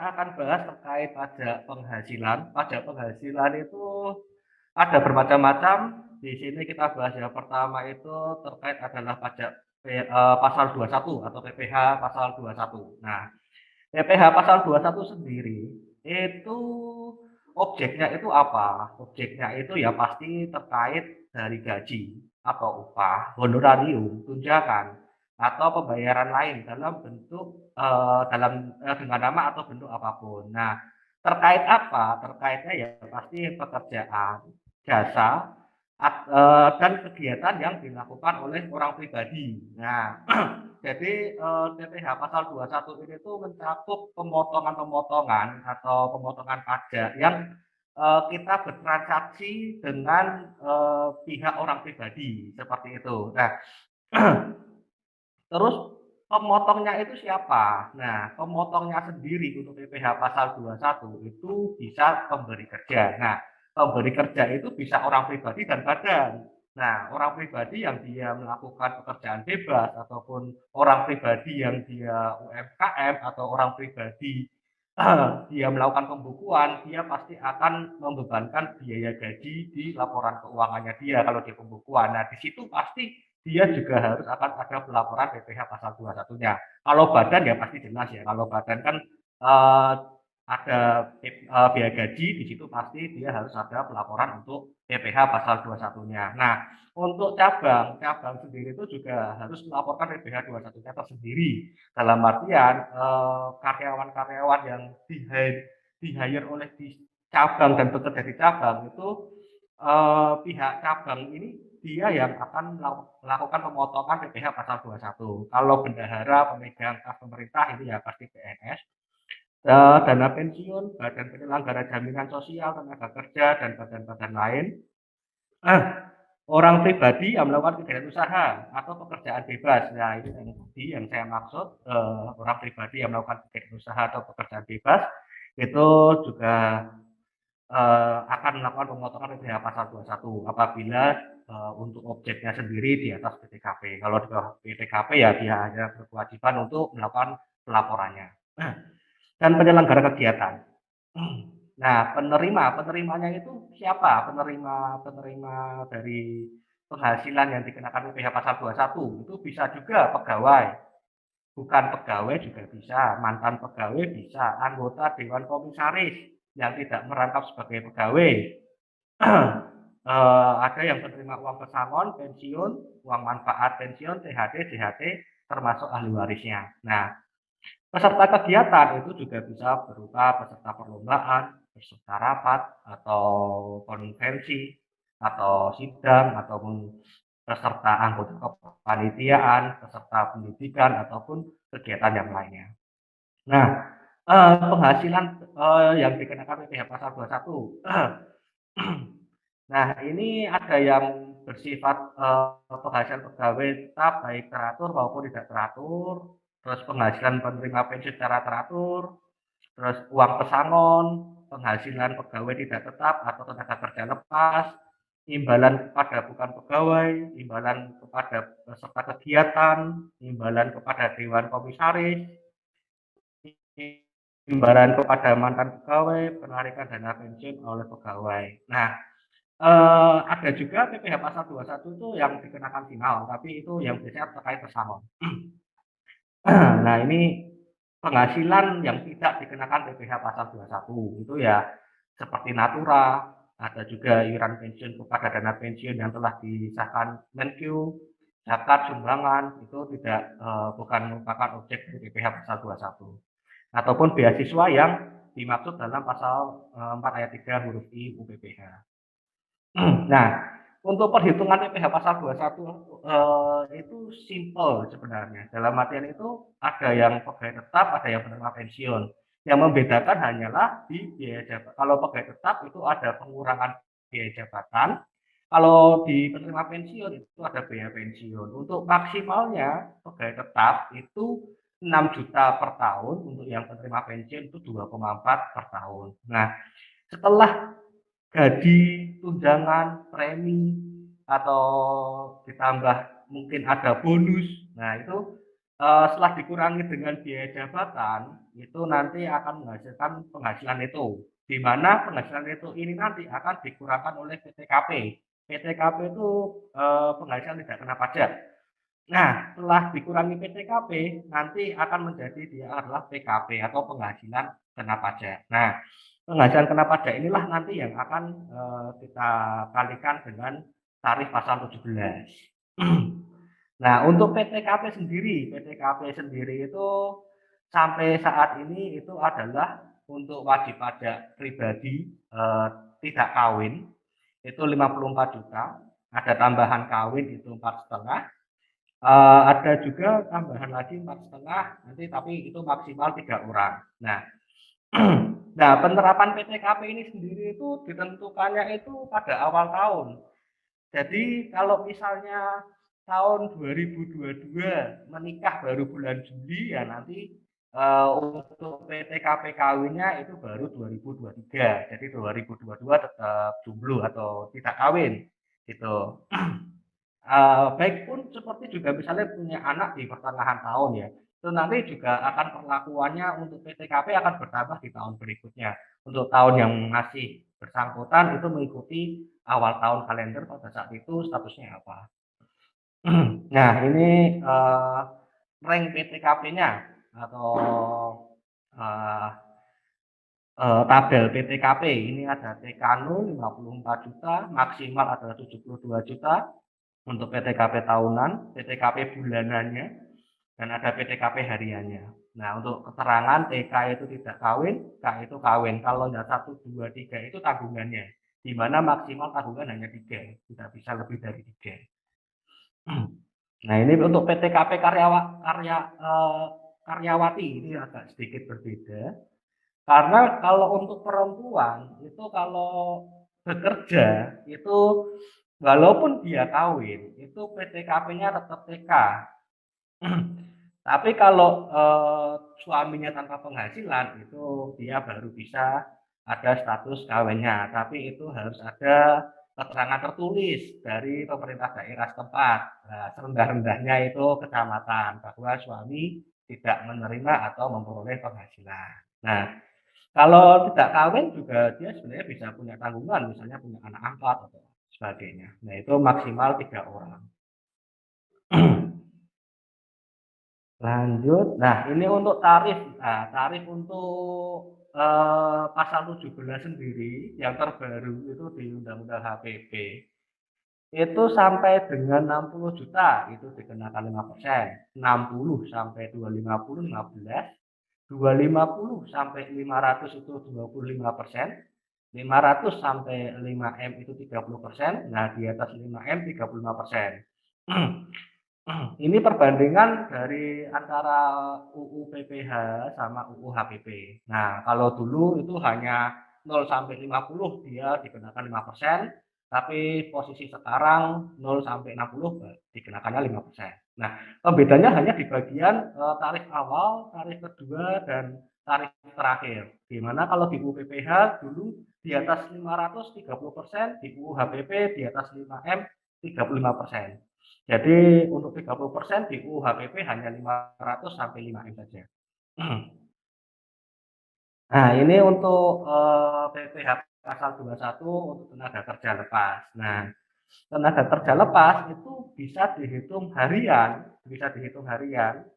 akan bahas terkait pajak penghasilan. Pajak penghasilan itu ada bermacam-macam. Di sini kita bahas yang pertama itu terkait adalah pajak pasal 21 atau PPh pasal 21. Nah, PPh pasal 21 sendiri itu objeknya itu apa? Objeknya itu ya pasti terkait dari gaji atau upah, honorarium, tunjangan, atau pembayaran lain dalam bentuk dengan nama atau bentuk apapun. Nah, terkait apa? Terkaitnya ya pasti pekerjaan, jasa, dan kegiatan yang dilakukan oleh orang pribadi. Nah, jadi, PPh pasal 21 ini tuh mencakup pemotongan-pemotongan atau pemotongan pajak yang, kita bertransaksi dengan, pihak orang pribadi, seperti itu. Nah, terus pemotongnya itu siapa? Nah, pemotongnya sendiri untuk PPh pasal 21 itu bisa pemberi kerja. Nah, pemberi kerja itu bisa orang pribadi dan badan. Nah, orang pribadi yang dia melakukan pekerjaan bebas ataupun orang pribadi yang dia UMKM atau orang pribadi dia melakukan pembukuan, dia pasti akan membebankan biaya gaji di laporan keuangannya dia kalau dia pembukuan. Nah, di situ pasti dia juga harus akan ada pelaporan PPh pasal 21-nya. Kalau badan ya pasti jelas ya, kalau badan kan, eee, ada biaya gaji, di situ pasti dia harus ada pelaporan untuk PPh pasal 21-nya. Nah, untuk cabang, cabang sendiri itu juga harus melaporkan PPh 21-nya tersendiri. Dalam artian, karyawan-karyawan yang di-hire oleh di cabang dan bekerja di cabang itu, pihak cabang ini dia yang akan melakukan pemotongan PPh pasal 21. Kalau bendahara, pemegang kas pemerintah ini ya pasti PNS, dana pensiun, badan penyelenggara jaminan sosial, tenaga kerja, dan badan-badan lain. Orang pribadi yang melakukan kegiatan usaha atau pekerjaan bebas. Nah, ini yang tadi yang saya maksud, orang pribadi yang melakukan kegiatan usaha atau pekerjaan bebas, itu juga akan melakukan pemotongan PPh pasal 21 apabila untuk objeknya sendiri di atas PTKP. Kalau di bawah PTKP ya dia hanya berkewajiban untuk melakukan pelaporannya. Dan penyelenggara kegiatan. Nah, penerimanya itu siapa? Penerima dari penghasilan yang dikenakan PPh pasal 21 itu bisa juga pegawai, bukan pegawai juga bisa, mantan pegawai bisa, anggota dewan komisaris yang tidak merangkap sebagai pegawai. Ada yang menerima uang pesangon, pensiun, uang manfaat pensiun, THD, JHT, termasuk ahli warisnya. Nah, peserta kegiatan itu juga bisa berupa peserta perlombaan, peserta rapat, atau konvensi, atau sidang, ataupun peserta anggota kepanitiaan, peserta pendidikan, ataupun kegiatan yang lainnya. Nah, penghasilan, yang dikenakan PPh pasal 21. Nah, ini ada yang bersifat, penghasilan pegawai tetap baik teratur maupun tidak teratur, terus penghasilan penerima pensiun secara teratur, terus uang pesangon, penghasilan pegawai tidak tetap atau tenaga kerja lepas, imbalan kepada bukan pegawai, imbalan kepada peserta kegiatan, imbalan kepada dewan komisaris, imbalan kepada mantan pegawai, penarikan dana pensiun oleh pegawai. Nah, ada juga PPh pasal 21 itu yang dikenakan final, tapi itu yang biasanya terkait pesangon. Nah, ini penghasilan yang tidak dikenakan PPh pasal 21 itu ya seperti natura, ada juga iuran pensiun kepada dana pensiun yang telah disahkan Menkyu, zakat, sumbangan itu tidak bukan merupakan objek dari PPh pasal 21. Ataupun beasiswa yang dimaksud dalam pasal 4 ayat 3 huruf I UPPH. Nah, untuk perhitungan PPh pasal 21 itu simpel sebenarnya. Dalam artian itu ada yang pegawai tetap, ada yang penerima pensiun. Yang membedakan hanyalah di biaya jabatan. Kalau pegawai tetap itu ada pengurangan biaya jabatan. Kalau di penerima pensiun itu ada biaya pensiun. Untuk maksimalnya pegawai tetap itu 6 juta per tahun, untuk yang penerima pensiun itu 2,4 per tahun. Nah, setelah gaji, tunjangan, premi, atau ditambah mungkin ada bonus. Nah, itu setelah dikurangi dengan biaya jabatan, itu nanti akan menghasilkan penghasilan neto, di mana penghasilan neto ini nanti akan dikurangkan oleh PTKP. PTKP itu, penghasilan tidak kena pajak. Nah, setelah dikurangi PTKP, nanti akan menjadi dia adalah PKP atau penghasilan kena pajak. Nah, penghasilan kena pajak inilah nanti yang akan, kita kalikan dengan tarif pasal 17. Nah, untuk PTKP sendiri itu sampai saat ini itu adalah untuk wajib pajak pribadi, tidak kawin, itu 54 juta, ada tambahan kawin itu 4,5, ada juga tambahan lagi 4,5 nanti tapi itu maksimal 3 orang. Nah, nah penerapan PTKP ini sendiri itu ditentukannya itu pada awal tahun. Jadi kalau misalnya tahun 2022 menikah baru bulan Juli ya nanti, untuk PTKP kawinnya itu baru 2023. Jadi 2022 tetap jomblo atau tidak kawin gitu. Baik pun seperti juga misalnya punya anak di pertengahan tahun ya, itu nanti juga akan perlakuannya untuk PTKP akan bertambah di tahun berikutnya. Untuk tahun yang masih bersangkutan itu mengikuti awal tahun kalender pada saat itu statusnya apa. Nah ini, rank PTKP-nya atau, eee tabel PTKP ini ada TK0 54 juta, maksimal adalah 72 juta untuk PTKP tahunan, PTKP bulanannya, dan ada PTKP hariannya. Nah, untuk keterangan TK itu tidak kawin, K itu kawin. Kalau nggak 1, 2, 3 itu tanggungannya, di mana maksimal tanggungan hanya 3, tidak bisa lebih dari 3. Nah, ini untuk PTKP karyawati ini agak sedikit berbeda. Karena kalau untuk perempuan itu kalau bekerja itu walaupun dia kawin itu PTKP-nya tetap TK. Tapi kalau, suaminya tanpa penghasilan itu dia baru bisa ada status kawinnya, tapi itu harus ada keterangan tertulis dari pemerintah daerah setempat. Nah, serendah-rendahnya itu kecamatan bahwa suami tidak menerima atau memperoleh penghasilan. Nah, kalau tidak kawin juga dia sebenarnya bisa punya tanggungan, misalnya punya anak angkat atau sebagainya. Nah, itu maksimal 3 orang. Lanjut, nah ini untuk tarif. Nah, tarif untuk, pasal 17 sendiri yang terbaru itu di Undang-Undang HPP, itu sampai dengan 60 juta itu dikenakan 5%, 60 sampai 250 15, 250 sampai 500 itu 25%, 500 sampai 5M itu 30%, nah di atas 5M 35%. Ini perbandingan dari antara UU PPH sama UU HPP. Nah, kalau dulu itu hanya 0 sampai 50 dia dikenakan 5%, tapi posisi sekarang 0 sampai 60 dikenakannya 5%. Nah, pembedanya hanya di bagian tarif awal, tarif kedua, dan tarif terakhir. Di mana kalau di UU PPH dulu di atas 500 30%, di UU HPP di atas 5M 35%. Jadi untuk 30% di UU HPP hanya 500 sampai 5M saja. Nah, ini untuk, PPh pasal 21 untuk tenaga kerja lepas. Nah, tenaga kerja lepas itu bisa dihitung harian,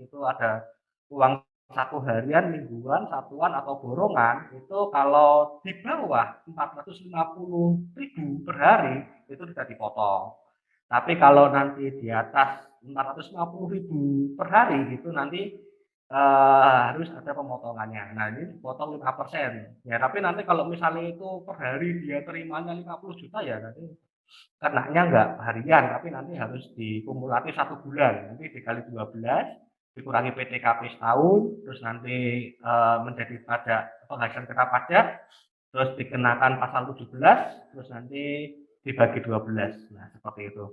itu ada uang saku harian, mingguan, satuan, atau borongan, itu kalau di bawah 450.000 per hari, itu tidak dipotong. Tapi kalau nanti di atas 450.000 per hari, itu nanti, harus ada pemotongannya. Nah, ini dipotong 5%. Ya, tapi nanti kalau misalnya itu per hari dia terimanya 50 juta ya nanti kenanya nggak harian, tapi nanti harus dikumulatif 1 bulan, nanti dikali 12, dikurangi PTKP setahun, terus nanti, menjadi pajak penghasilan kena pajak, terus dikenakan pasal 17, terus nanti dibagi 12. Nah, seperti itu.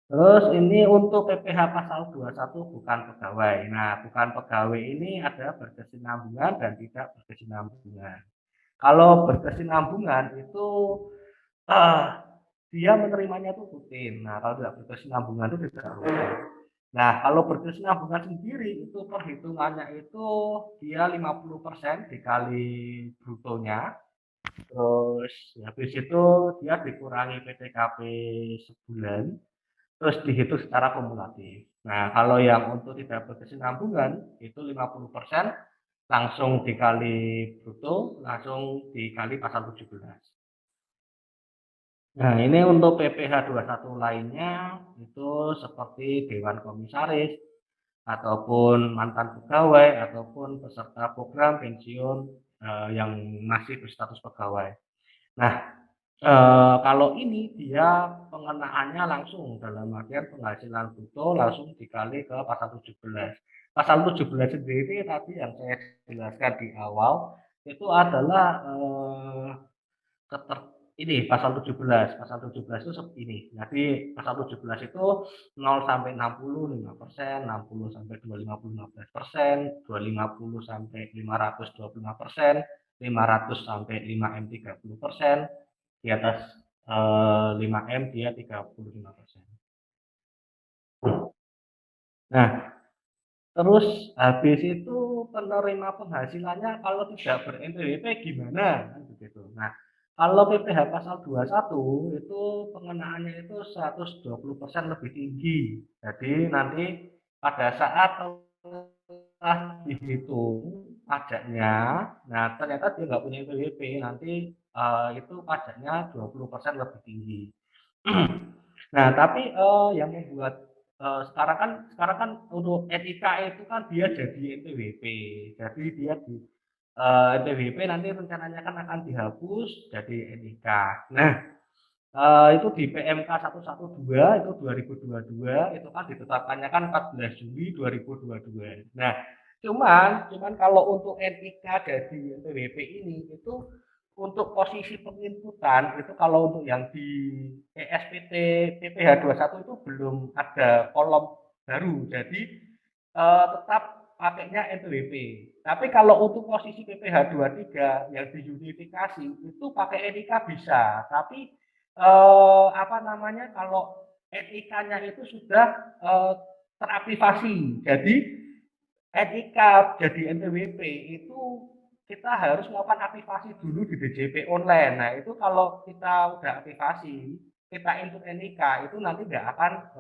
Terus ini untuk PPh pasal 21 bukan pegawai. Nah, bukan pegawai ini ada berkesinambungan dan tidak berkesinambungan. Kalau berkesinambungan itu, dia menerimanya itu rutin. Nah, kalau tidak berkesinambungan itu tidak rutin. Nah, kalau berkesinambungan sendiri itu perhitungannya itu dia 50% dikali brutonya, terus habis itu dia dikurangi PTKP sebulan, terus dihitung secara kumulatif. Nah, kalau yang untuk tidak berkesinambungan itu 50% langsung dikali bruto, langsung dikali pasal 17. Nah, ini untuk PPh satu lainnya itu seperti dewan komisaris ataupun mantan pegawai ataupun peserta program pensiun yang masih berstatus pegawai. Nah, kalau ini dia pengenaannya langsung dalam artian penghasilan bruto langsung dikali ke pasal 17. Pasal 17 sendiri tadi yang saya jelaskan di awal itu adalah keter ini pasal 17. Pasal 17 itu ini. Jadi pasal 17 itu 0 sampai 60 5%, 60 sampai 250 15%, 250 sampai 500 25%, 500 sampai 5M 30%, di atas 5M dia 35%. Nah, terus habis itu penerima penghasilannya kalau tidak ber-NPWP gimana? Kan begitu. Nah, kalau PPh pasal 21 itu pengenaannya itu 120% lebih tinggi. Jadi nanti pada saat telah dihitung pajaknya, nah ternyata dia nggak punya NPWP, nanti itu pajaknya 20% lebih tinggi. Nah, tapi yang membuat sekarang kan untuk NIK itu kan dia jadi NPWP. Jadi dia di NPWP nanti rencananya kan akan dihapus jadi NIK. Nah, itu di PMK 112 itu 2022 itu kan ditetapkannya kan 14 Juli 2022. Nah, cuman kalau untuk NIK jadi NPWP ini itu untuk posisi penginputan itu kalau untuk yang di ESPT PPh 21 itu belum ada kolom baru. Jadi tetap pakainya NPWP. Tapi kalau untuk posisi PPh 23 yang diunifikasi itu pakai NIK bisa. Tapi apa namanya kalau NIK-nya itu sudah teraktivasi. Jadi NIK jadi NPWP itu kita harus melakukan aktivasi dulu di DJP online. Nah, itu kalau kita udah aktivasi, kita input NIK itu nanti nggak akan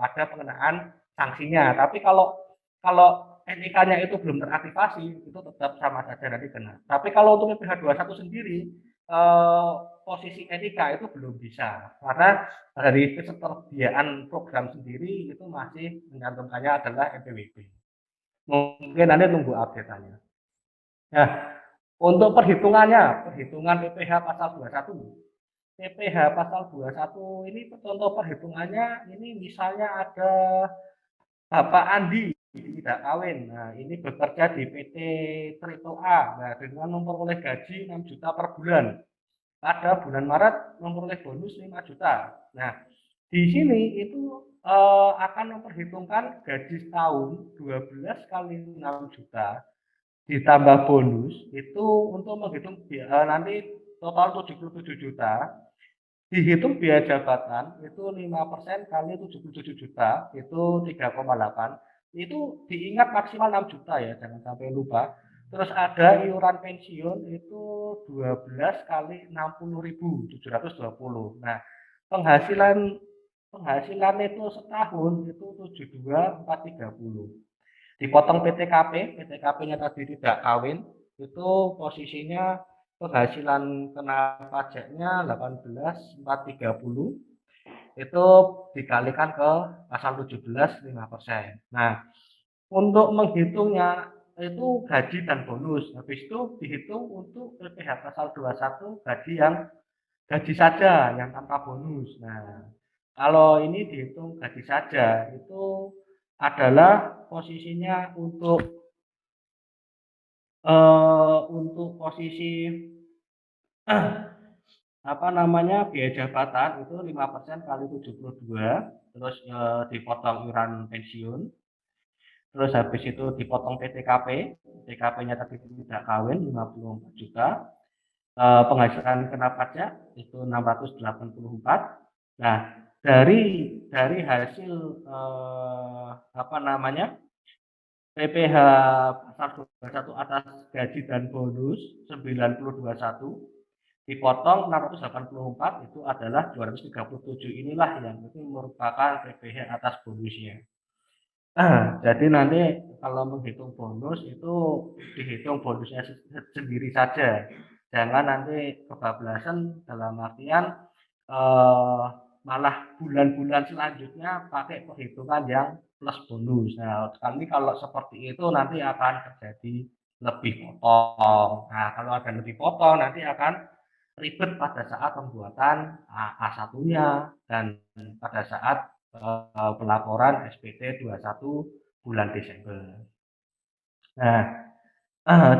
ada pengenaan sanksinya. Tapi kalau NIK-nya itu belum teraktivasi, itu tetap sama saja nanti kena. Tapi kalau untuk PPh 21 sendiri, posisi NIK itu belum bisa. Karena dari ketersediaan program sendiri itu masih mencantumkannya adalah NPWP. Mungkin nanti tunggu update-annya. Nah, untuk perhitungan PPh pasal 21. PPh pasal 21 ini contoh perhitungannya ini misalnya ada Bapak Andi tidak kawin. Nah, ini bekerja di PT Trito A. Nah, dengan memperoleh gaji 6 juta per bulan. Pada bulan Maret memperoleh bonus 5 juta. Nah, di sini itu akan memperhitungkan gaji setahun 12 kali 6 juta ditambah bonus itu untuk menghitung nanti total 77 juta, dihitung biaya jabatan itu 5% kali 77 juta itu 3,8, itu diingat maksimal 6 juta ya, jangan sampai lupa. Terus ada iuran pensiun itu 12 kali 60.720. Nah, penghasilan penghasilan itu setahun itu 72.430. Dipotong PTKP-nya tadi tidak kawin, itu posisinya penghasilan kena pajaknya 18.430, itu dikalikan ke pasal 17 5%. Nah, untuk menghitungnya itu gaji dan bonus. Habis itu dihitung untuk PPh pasal 21 gaji yang gaji saja yang tanpa bonus. Nah, kalau ini dihitung gaji saja itu adalah posisinya untuk posisi apa namanya biaya jabatan itu 5% kali 72, terus dipotong iuran pensiun, terus habis itu dipotong PTKP, PTKP-nya tadi tidak kawin 54 juta, penghasilan kena pajak itu 684, Nah, dari hasil, apa namanya, PPh pasal 21 atas gaji dan bonus 9021 dipotong 684 itu adalah 237, inilah yang itu merupakan PPh atas bonusnya. Jadi nanti kalau menghitung bonus itu dihitung bonusnya sendiri saja, jangan nanti kebablasan dalam artian, eee, malah bulan-bulan selanjutnya pakai perhitungan yang plus bonus. Nah, kami kalau seperti itu nanti akan terjadi lebih potong. Nah, kalau ada lebih potong nanti akan ribet pada saat pembuatan A1-nya dan pada saat pelaporan SPT 21 bulan Desember. Nah,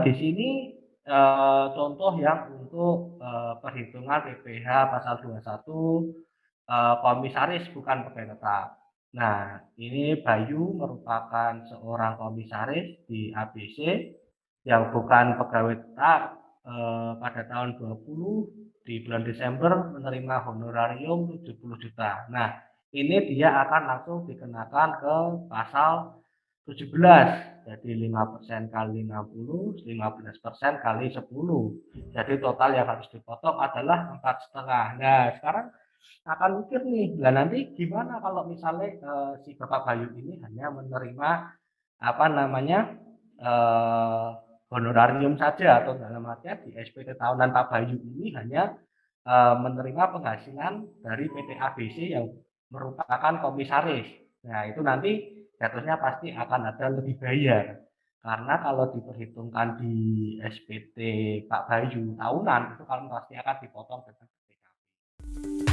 di sini, contoh yang untuk, perhitungan PPh pasal 21, komisaris bukan pegawai tetap. Nah, ini Bayu merupakan seorang komisaris di ABC yang bukan pegawai tetap, pada tahun 20 di bulan Desember menerima honorarium 70 juta. Nah, ini dia akan langsung dikenakan ke pasal 17, jadi 5% kali 60, 15% kali 10. Jadi total yang harus dipotong adalah 4,5. Nah, sekarang akan mikir nih, lah nanti gimana kalau misalnya si Bapak Bayu ini hanya menerima apa namanya honorarium saja atau dalam artian di SPT tahunan Pak Bayu ini hanya menerima penghasilan dari PT ABC yang merupakan komisaris. Nah, itu nanti jatuhnya pasti akan ada lebih bayar. Karena kalau diperhitungkan di SPT Pak Bayu tahunan itu kan pasti akan dipotong dengan PPKP.